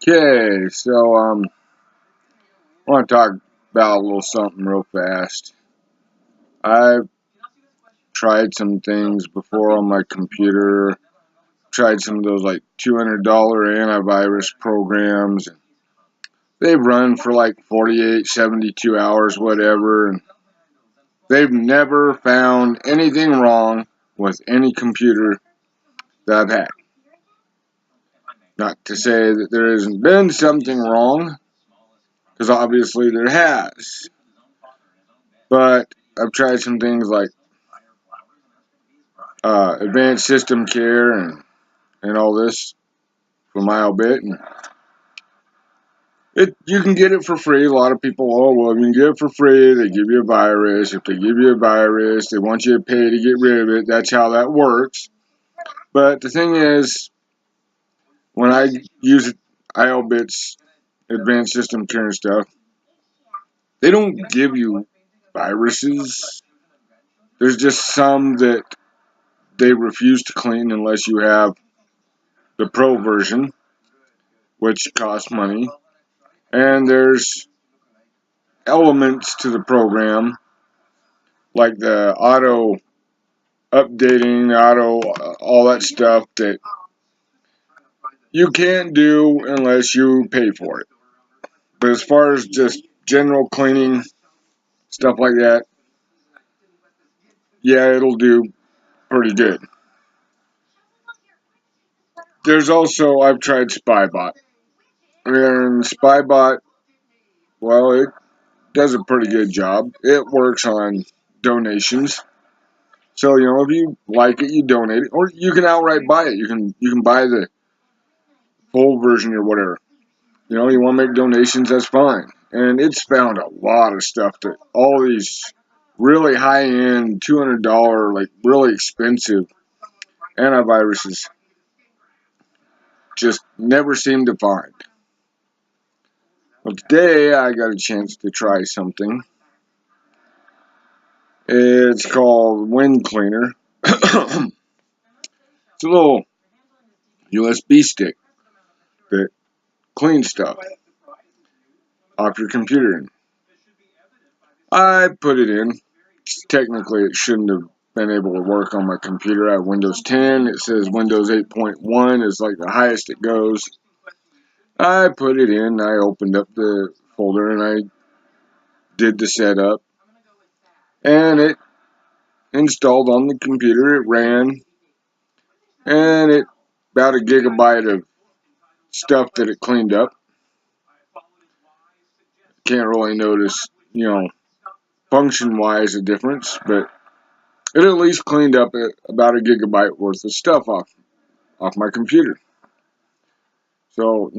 Okay, so I want to talk about a little something real fast. I've tried some things before on my computer. Tried some of those like $200 antivirus programs. They've run for like 48, 72 hours, whatever, and they've never found anything wrong with any computer that I've had. Not to say that there hasn't been something wrong, because obviously there has. But I've tried some things like advanced system care and all this for my bit, and you can get it for free. A lot of people, oh well, you can get it for free. They give you a virus. If they give you a virus, they want you to pay to get rid of it. That's how that works. But the thing is, when I use IOBIT's advanced system care and stuff, they don't give you viruses. There's just some that they refuse to clean unless you have the pro version, which costs money. And there's elements to the program, like the auto updating, all that stuff that you can't do unless you pay for it. But as far as just general cleaning, stuff like that, yeah, it'll do pretty good. There's also, I've tried Spybot. And Spybot, well, it does a pretty good job. It works on donations. So, if you like it, you donate it. Or you can outright buy it. You can buy the full version or whatever. You want to make donations, that's fine. And it's found a lot of stuff that all these really high-end, $200, like really expensive antiviruses just never seem to find. Well, today I got a chance to try something. It's called Wind Cleaner. It's a little USB stick that cleans stuff off your computer. I put it in. Technically, it shouldn't have been able to work on my computer. I have Windows 10. It says Windows 8.1 is like the highest it goes. I put it in. I opened up the folder and I did the setup. And it installed on the computer. It ran. And it about a gigabyte of stuff that it cleaned up. Can't really notice, function-wise a difference, but it at least cleaned up about a gigabyte worth of stuff off my computer. So,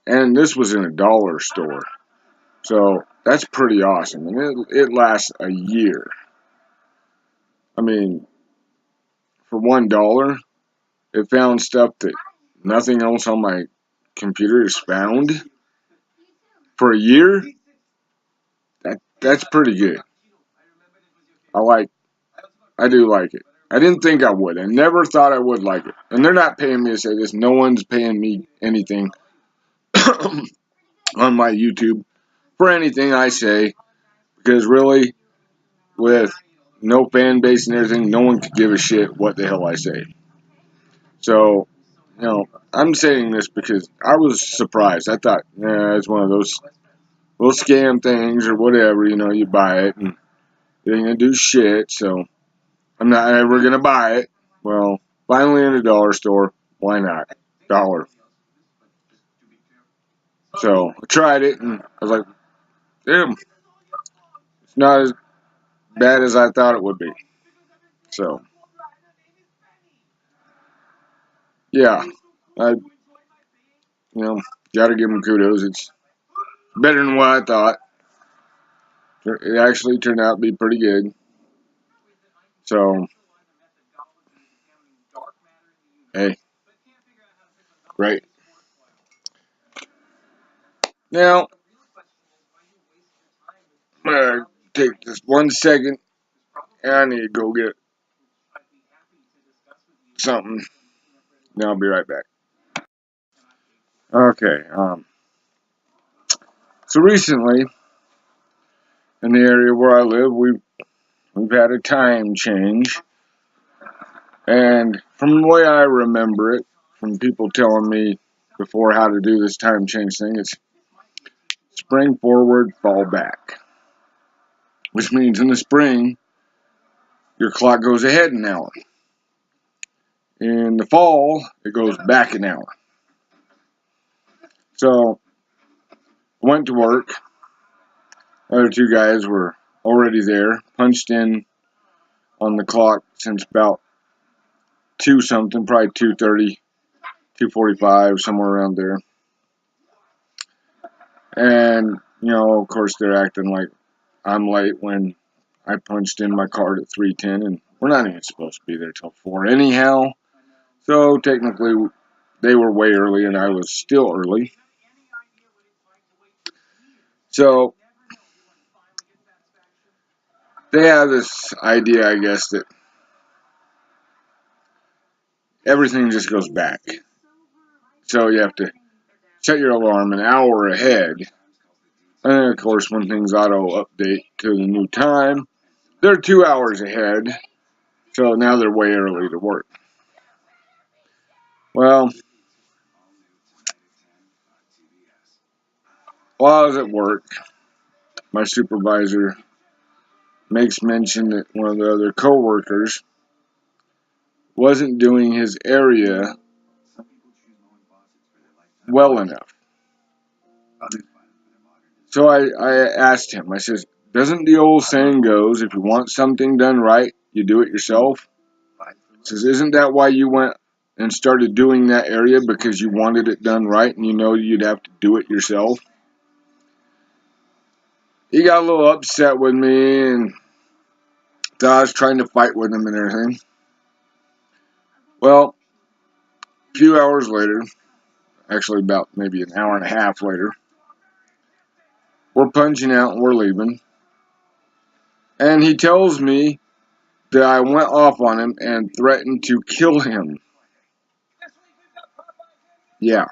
and this was in a dollar store. So that's pretty awesome. And it lasts a year. I mean, for $1, it found stuff that nothing else on my computer is found. For a year, that's pretty good. I do like it. I didn't think I would. I never thought I would like it. And they're not paying me to say this. No one's paying me anything on my YouTube for anything I say. Because really, with no fan base and everything, no one could give a shit what the hell I say. So, I'm saying this because I was surprised. I thought, it's one of those little scam things or whatever. You buy it and it ain't gonna do shit. So I'm not ever gonna buy it. Well, finally in a dollar store, why not? Dollar. So I tried it and I was like, damn, it's not as bad as I thought it would be. So yeah, I gotta give them kudos. It's better than what I thought. It actually turned out to be pretty good. So hey, great. Now I'm gonna take this 1 second and I need to go get something. Now I'll be right back. Okay, so recently, in the area where I live, we've had a time change, and from the way I remember it, from people telling me before how to do this time change thing, it's spring forward, fall back, which means in the spring, your clock goes ahead an hour. In the fall, it goes back an hour. So, I went to work. The other two guys were already there, punched in on the clock since about 2 something, probably 2:30, 2:45, somewhere around there. And, of course, they're acting like I'm late when I punched in my card at 3:10, and we're not even supposed to be there till 4 anyhow. So, technically, they were way early, and I was still early. So, they have this idea, I guess, that everything just goes back. So, you have to set your alarm an hour ahead. And, of course, when things auto-update to the new time, they're 2 hours ahead. So, now they're way early to work. Well, while I was at work, my supervisor makes mention that one of the other coworkers wasn't doing his area well enough. So I asked him, I says, doesn't the old saying goes, if you want something done right, you do it yourself? He says, isn't that why you went and started doing that area, because you wanted it done right and you know you'd have to do it yourself? He got a little upset with me and thought I was trying to fight with him and everything. Well, a few hours later, actually about maybe an hour and a half later, we're punching out and we're leaving. And he tells me that I went off on him and threatened to kill him. Yeah,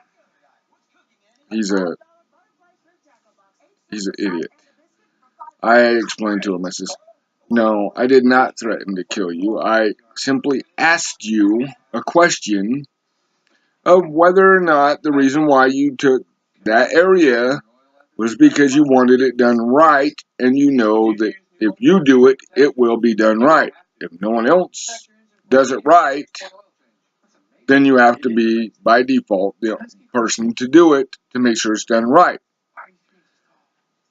he's an idiot. I explained to him, I says, no, I did not threaten to kill you. I simply asked you a question of whether or not the reason why you took that area was because you wanted it done right, and you know that if you do it, it will be done right. If no one else does it right, then you have to be, by default, the person to do it to make sure it's done right.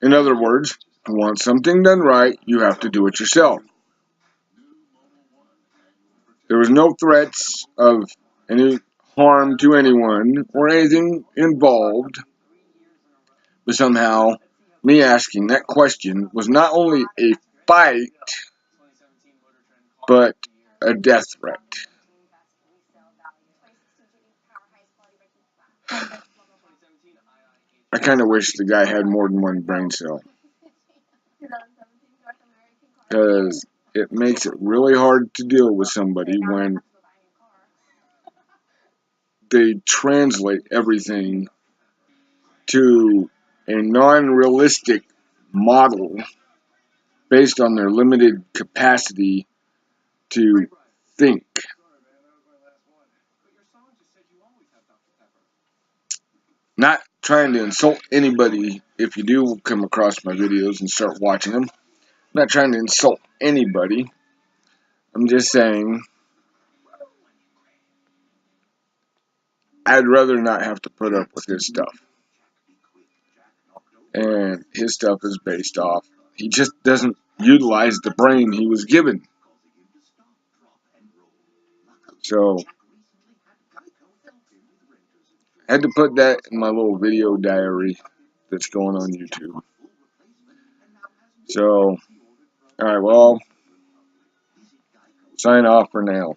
In other words, if you want something done right, you have to do it yourself. There was no threats of any harm to anyone or anything involved, but somehow me asking that question was not only a fight, but a death threat. I kind of wish the guy had more than one brain cell, because it makes it really hard to deal with somebody when they translate everything to a non-realistic model based on their limited capacity to think. Not trying to insult anybody if you do come across my videos and start watching them. I'm not trying to insult anybody. I'm just saying I'd rather not have to put up with his stuff. And his stuff is based off, he just doesn't utilize the brain he was given. So I had to put that in my little video diary that's going on YouTube. So, alright, well, sign off for now.